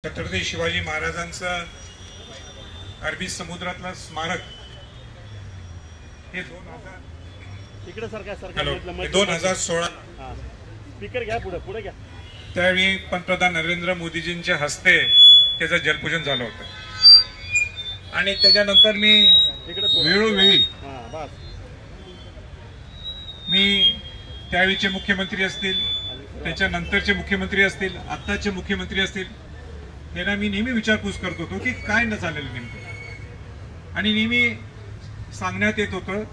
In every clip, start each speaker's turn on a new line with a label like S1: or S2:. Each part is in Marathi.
S1: छत्रपती शिवाजी महाराजांचं अरबी समुद्रातलं स्मारक हे 2016
S2: स्पीकर घ्या, पुढे घ्या.
S1: त्यावेळी पंतप्रधान नरेंद्र मोदीजींच्या हस्ते त्याचं जलपूजन झालं होतं आणि त्याच्यानंतर मी वेळोवेळी त्यावेळीचे मुख्यमंत्री असतील, त्याच्यानंतरचे मुख्यमंत्री असतील, आत्ताचे मुख्यमंत्री असतील, त्यांना मी नेहमी विचारपूस करत होतो की काय न झालेलं नेमकं. आणि नेहमी सांगण्यात येत होतं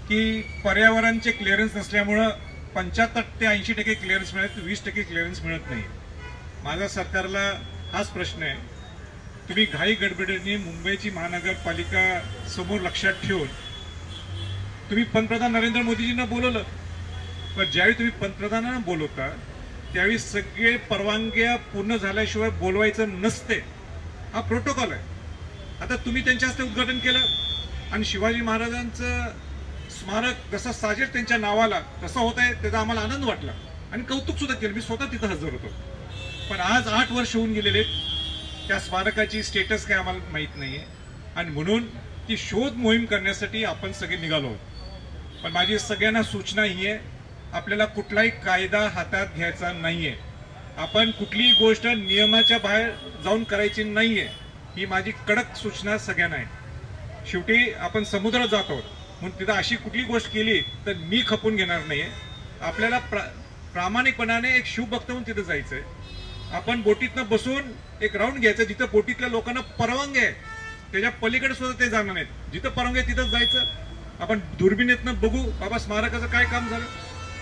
S1: की पर्यावरणचे क्लिअरन्स नसल्यामुळं 75 ते 80% क्लिअरन्स मिळत, 20% क्लिअरन्स मिळत नाही. माझा सरकारला हाच प्रश्न आहे. तुम्ही घाई गडबडीने मुंबईची महानगरपालिका समोर लक्षात ठेवून तुम्ही पंतप्रधान नरेंद्र मोदीजींना बोलवलं, पण ज्यावेळी तुम्ही पंतप्रधानांना बोलवता त्यावेळी सगळे परवानग्या पूर्ण झाल्याशिवाय बोलवायचं नसते. हा प्रोटोकॉल आहे. आता तुम्ही त्यांच्या हस्ते उद्घाटन केलं आणि शिवाजी महाराजांचं स्मारक जसं साजेल त्यांच्या नावाला तसं होत आहे, त्याचा आम्हाला आनंद वाटला आणि कौतुक सुद्धा केलं. मी स्वतः तिथं हजर होतो. पण आज 8 वर्ष होऊन गेलेले, त्या स्मारकाची स्टेटस काय आम्हाला माहीत नाहीये आणि म्हणून ती शोध मोहीम करण्यासाठी आपण सगळे निघालो आहोत. पण माझी सगळ्यांना सूचना ही आहे, आपल्याला कुठलाही कायदा हातात घ्यायचा नाहीये. आपण कुठलीही गोष्ट नियमाच्या बाहेर जाऊन करायची नाहीये. ही माझी कडक सूचना सगळ्यांना आहे. शेवटी आपण समुद्रात जात आहोत म्हणून तिथं अशी कुठली गोष्ट केली तर मी खपून घेणार नाहीये. आपल्याला प्रामाणिकपणाने एक शिवभक्त म्हणून तिथं जायचंय. आपण बोटीतनं बसून एक राऊंड घ्यायचं जिथं बोटीतल्या लोकांना परवानगी आहे, त्याच्या पलीकडे सुद्धा ते जाणार नाहीत. जिथं परवानगी आहे तिथंच जायचं. आपण दुर्बिणीतनं बघू बाबा स्मारकाचं काय काम झालं.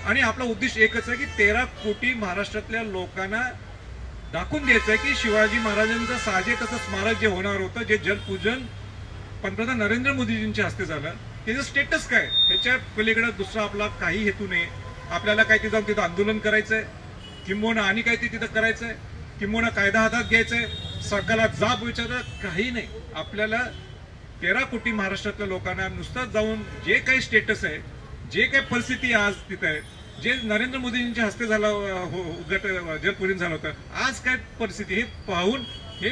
S1: आणि आपला उद्देश एकच आहे की 13 कोटी महाराष्ट्रातल्या लोकांना दाखवून द्यायचं आहे की शिवाजी महाराजांचं साजे तसं स्मारक जे होणार होतं, जे जलपूजन पंतप्रधान नरेंद्र मोदीजींच्या हस्ते झालं, त्याचं स्टेटस काय. ह्याच्या पलीकडे दुसरा आपला काही हेतू नाही. आपल्याला काय तिथं आंदोलन करायचंय, किंबहुना आणि काय ते तिथं करायचंय, किंबहुना कायदा हातात घ्यायचंय, सरकारला जाब विचारलं, काही नाही. आपल्याला 13 कोटी महाराष्ट्रातल्या लोकांना नुसतं जाऊन जे काही स्टेटस आहे, जे काही परिस्थिती आज तिथं आहे, जे नरेंद्र मोदींच्या हस्ते झालं उद्घाटन जलपूजन झालं होतं, आज काय परिस्थिती हे पाहून हे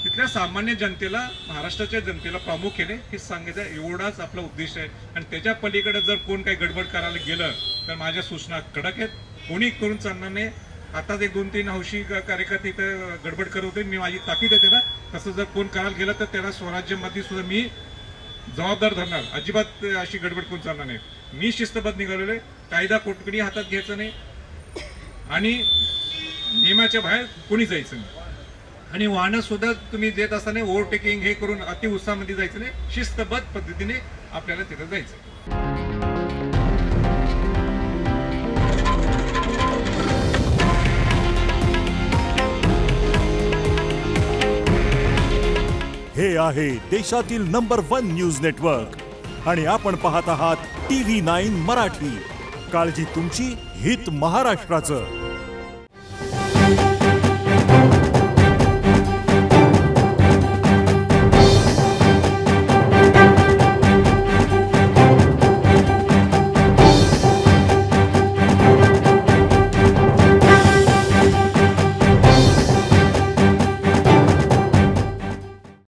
S1: तिथल्या सामान्य जनतेला, महाराष्ट्राच्या जनतेला प्रामुख्याने हे सांगायचं एवढाच आपला उद्देश आहे. आणि त्याच्या पलीकडे जर कोण काही गडबड करायला गेलं तर माझ्या सूचना कडक आहेत. कोणी करून चालणार नाही. आताच एक 2-3 हौशी कार्यकर्ते इथं गडबड करत होते. मी माझी ताकीद आहे त्यांना, तसं जर कोण करायला गेलं तर त्याला स्वराज्यामध्ये सुद्धा मी जबाबदार धरणार. अजिबात अशी गडबड कोण चालणार नाही. मी शिस्तबद्ध निघालेलो आहे. कायदा कोणी हातात घ्यायचा नाही आणि नियमाच्या बाहेर कोणी जायचं नाही. आणि वाहनं सुद्धा तुम्ही देत असताना ओव्हरटेकिंग हे करून अति उत्साहामध्ये जायचं नाही. शिस्तबद्ध पद्धतीने आपल्याला तिथं जायचं.
S3: हे आहे देशातील नंबर 1 न्यूज नेटवर्क आणि आपण पाहत आहात TV9 मराठी. काळजी तुमची, हित महाराष्ट्राचं.